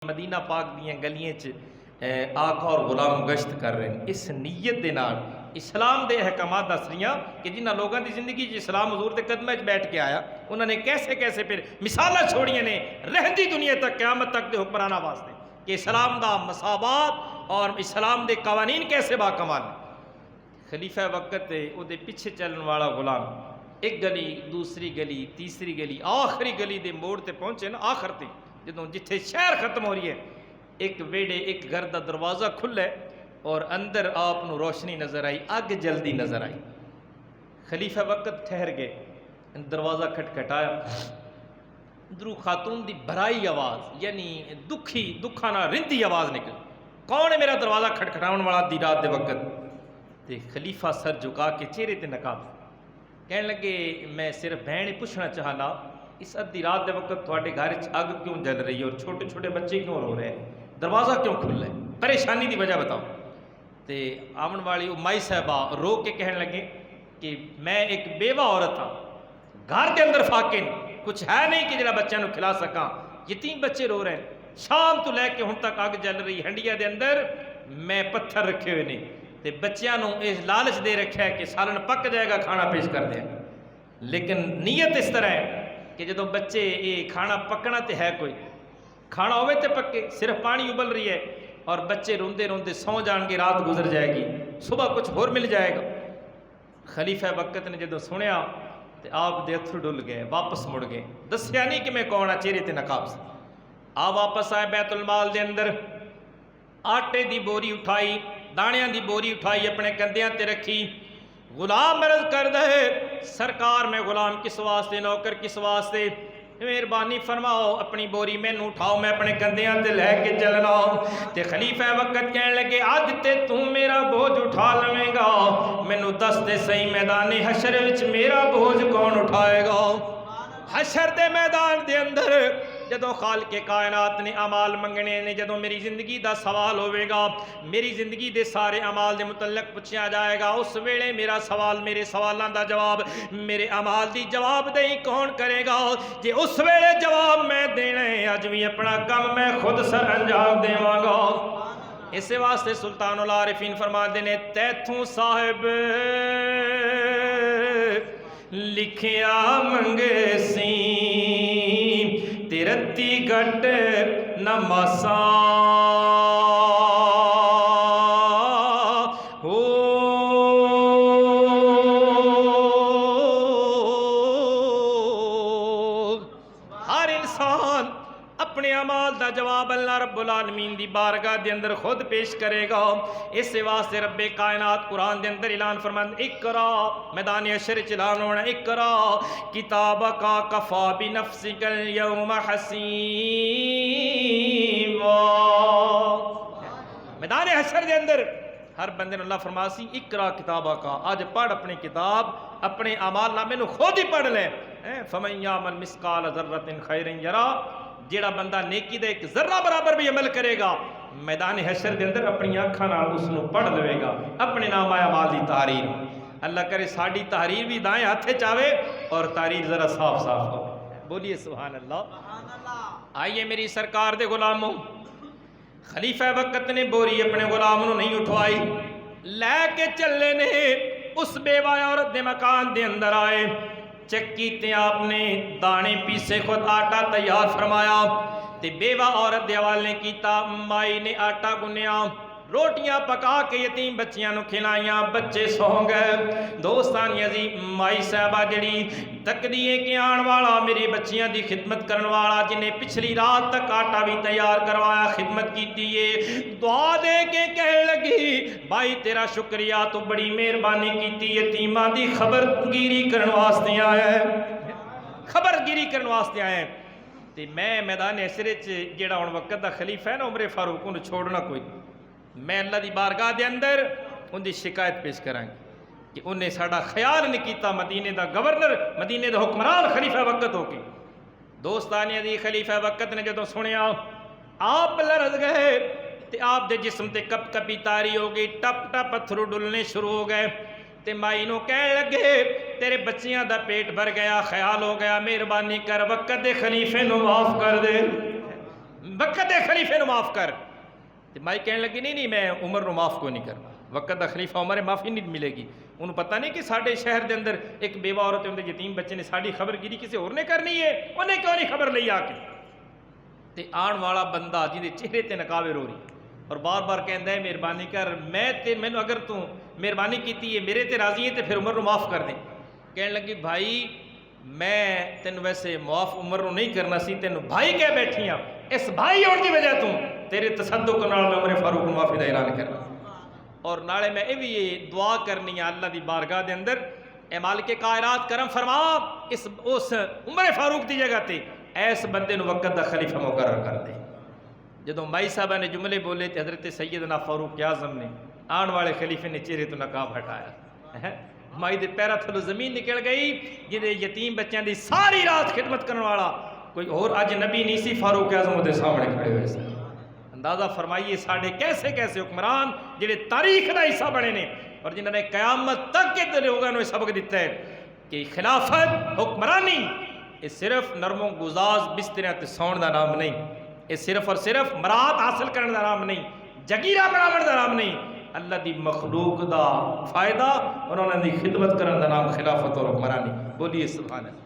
مدینہ پاک دیاں گلیاں آقا اور غلام گشت کر رہے ہیں اس نیت دے نال اسلام دے احکامات دس رہیاں کہ جنہاں لوگاں دی زندگی اسلام حضور دے قدمے بیٹھ کے آیا انہوں نے کیسے کیسے پھر مثالہ چھوڑیاں نے رہندی دنیا تک قیامت تک دے حکمرانہ واسطے کہ اسلام دا مساوات اور اسلام دے قوانین کیسے با کمال خلیفہ وقت او دے پیچھے چلن والا غلام ایک گلی دوسری گلی تیسری گلی آخری گلی دے موڑ تے پہنچے نا آخر تے جدوں جتھے شہر ختم ہو رہی ہے ایک ویڑے ایک گھر دا دروازہ کھلے اور اندر آپ نو روشنی نظر آئی اگ جلدی نظر آئی خلیفہ وقت ٹھہر گئے دروازہ کھٹکھٹایا درو خاتون دی بھرائی آواز یعنی دکھانا رندی آواز نکل کون ہے میرا دروازہ کھٹکھٹاؤن والا دی رات دے وقت تے خلیفہ سر جھکا کے چہرے تے نقاب کہنے لگے میں صرف بہن پوچھنا چاہنا اس ادھی رات دے وقت تھوڑے گھر اگ کیوں جل رہی ہے اور چھوٹے چھوٹے بچے کیوں رو رہے ہیں دروازہ کیوں کھل رہا ہے پریشانی دی وجہ بتاؤ تے آمن والی مائی صاحبہ رو کے کہنے لگے کہ میں ایک بیوہ عورت ہاں گھر کے اندر فاقے کچھ ہے نہیں کہ جڑا بچوں کو کھلا سکاں یتیم بچے رو رہے ہیں شام تو لے کے ہن تک اگ جل رہی ہنڈیا دے اندر میں پتھر رکھے ہوئے نہیں تے بچیاں نو اس لالچ دے رکھا ہے کہ سالن پک جائے گا کھانا پیش کر دیں لیکن نیت اس طرح ہے کہ جدوں بچے یہ کھانا پکنا تے ہے کوئی کھانا ہوئے تے پکے صرف پانی ابل رہی ہے اور بچے روندے روندے سو جان کے رات گزر جائے گی صبح کچھ اور مل جائے گا خلیفہ وقت نے جدوں سنیا تے آپ دے اتھر ڈل گئے واپس مڑ گئے دسیا نہیں کہ میں کون چہرے تے نقاب سے آپ واپس آئے بیت المال دے اندر آٹے دی بوری اٹھائی دانیاں دی بوری اٹھائی اپنے کندھیاں تے رکھی غلام عرض کر دے سرکار میں غلام کس واسطے نوکر کس واسطے مہربانی فرماؤ اپنی بوری میں اٹھاؤ میں اپنے کندھیاں تے لے کے چلنا تے خلیفہ وقت کہنے لگے آج تے تو میرا بوجھ اٹھا لویں گا مینوں دس دے صحیح میدان حشر وچ میرا بوجھ کون اٹھائے گا حشر دے میدان دے اندر جدوں خالق کائنات نے اعمال منگنے نے جدوں میری زندگی دا سوال ہوئے گا میری زندگی دے سارے اعمال دے متعلق پوچھا جائے گا اس ویلے میرا سوال میرے سوالاں دا جواب میرے اعمال دی جواب دہی کون کرے گا جے اس ویلے جواب میں دینا ہے اج بھی اپنا کم میں خود سر انجام دیواں گا اسے واسطے سلطان العارفین فرماندے نے تیتھوں صاحب لکھیا منگے سی تیرتی گھٹ نماساں ہر انسان اپنے اعمال دا جواب اللہ رب العالمین دی بارگاہ دے اندر خود پیش کرے گا اس واسطے رب کائنات قرآن دے اندر اعلان فرماند اقرا میدان حشر وچ اعلان ہونا اقرا کتابک کفا بنفسک اليوم حسیبا میدان حشر دے اندر ہر بندے نے اللہ فرماسی اقرا کتابک آج پڑھ اپنی کتاب اپنے اعمال نامے نو خود ہی پڑھ لے فمن یعمل مثقال ذرۃ خیرا یرا جیڑا بندہ نیکی دے ایک ذرہ برابر بھی عمل کرے گا میدان حشر دے اندر اپنی آنکھاں نال اس نو پڑھ لے گا اپنے نام اعمال دی تحریر اللہ کرے ساڈی تحریر بھی دائیں ہاتھے چاوے اور تحریر ذرا صاف صاف ہو بولیے سبحان اللہ آئیے میری سرکار دے غلاموں خلیفہ وقت نے بوری اپنے غلام نو نہیں اٹھوائی لے کے چلے نے اس بیوہ عورت دے مکان دے اندر آئے چکی تے آپ نے دانے پیسے خود آٹا تیار فرمایا تے بیوہ عورت دے حوالے کیتا مائی نے آٹا گنیا روٹیاں پکا کے یتیم بچیاں نو کھلائیاں بچے سو گئے دوستانی عزیز مائی صاحبہ جڑی تکدیے کے آن والا میری بچیاں دی خدمت کرن والا جنہیں پچھلی رات تک آٹا بھی تیار کروایا خدمت کیتی ہے دعا دے کے کہنے لگی بھائی تیرا شکریہ تو بڑی مہربانی کیتی یتیماں دی خبرگیری کرن واسطے آیا ہے خبرگیری کرن واسطے آیا ہے تے میں میدان حشر وچ جیڑا ہن وقت دا خلیفہ ہے نا عمر فاروق نو چھوڑنا کوئی میں اللہ دی بارگاہ دے اندر ان دی شکایت پیش کریں کہ انہیں ساڑا خیال نہیں کیتا مدینے دا گورنر مدینے دا حکمران خلیفہ وقت ہو کے دوستانی دی خلیفہ وقت نے جدوں سنیا آپ لرز گئے تے آپ دے جسم تے کپ کپی تاری ہو گئی ٹپ ٹپ پتھرو ڈلنے شروع ہو گئے تے مائی نو کہنے لگے تیرے بچیاں دا پیٹ بھر گیا خیال ہو گیا مہربانی کر وقت دے خلیفے نو معاف کر دے وقت دے خلیفے نو معاف کر. تے مائی کہنے لگی نہیں میں عمر نو معاف کو نہیں کرنا, وقت دا خلیفہ عمر معافی نہیں ملے گی. انہوں پتہ نہیں کہ ساڈے شہر دے اندر ایک بیوہ عورت ہے, یتیم بچے نے, ساڈی خبر گیری کسی اور نے کرنی ہے, انہیں کیوں نہیں خبر لئی آ کے. تے آن والا بندہ جن دے چہرے تے نقابے رو رہی اور بار بار کہندا ہے مہربانی کر, میں تے مینوں اگر تو مہربانی کیتی ہے میرے تے راضی ہے تے پھر عمر نو معاف کر دیں. کہنے لگی بھائی میں تینوں ویسے معاف عمر نو نہیں کرنا سی, تینوں بھائی کہہ بیٹھی ہاں, اس بھائی ہونے کی وجہ تو تیرے تصدق نال میں عمر فاروق نو معافی دا اعلان کرنا. اور نالے میں یہ بھی دعا کرنی ہے اللہ دی بارگاہ دے اندر, اے مالک کائنات کرم فرما اس عمر فاروق دی جگہ تے ایس بندے نو وقت دا خلیفہ مقرر کر دے. جدوں مائی صاحبہ نے جملے بولے تے حضرت سیدنا فاروق اعظم نے آن والے خلیفے نے چہرے تو نقاب ہٹایا. مائی دے پیرا تھلو زمین نکل گئی. جدے یتیم بچیاں دی ساری رات خدمت کرنے والا کوئی اور اج نبی نہیں سی, فاروق اعظم دے سامنے کھڑے ہوئے سی. اندازہ فرمائیے ساڑھے کیسے کیسے حکمران جنہیں تاریخ دا حصہ بڑے نے اور جنہوں نے قیامت تک کے لوگوں نے سبق دیتا ہے کہ خلافت حکمرانی یہ صرف نرم و گزاز بستریاں تے سون دا نام نہیں, یہ صرف اور صرف مراد حاصل کرنے دا نام نہیں, جگیرہ بناون دا نام نہیں, اللہ دی مخلوق دا فائدہ اور انہوں نے خدمت کرنے دا نام خلافت اور حکمرانی. بولیے سبحان اللہ.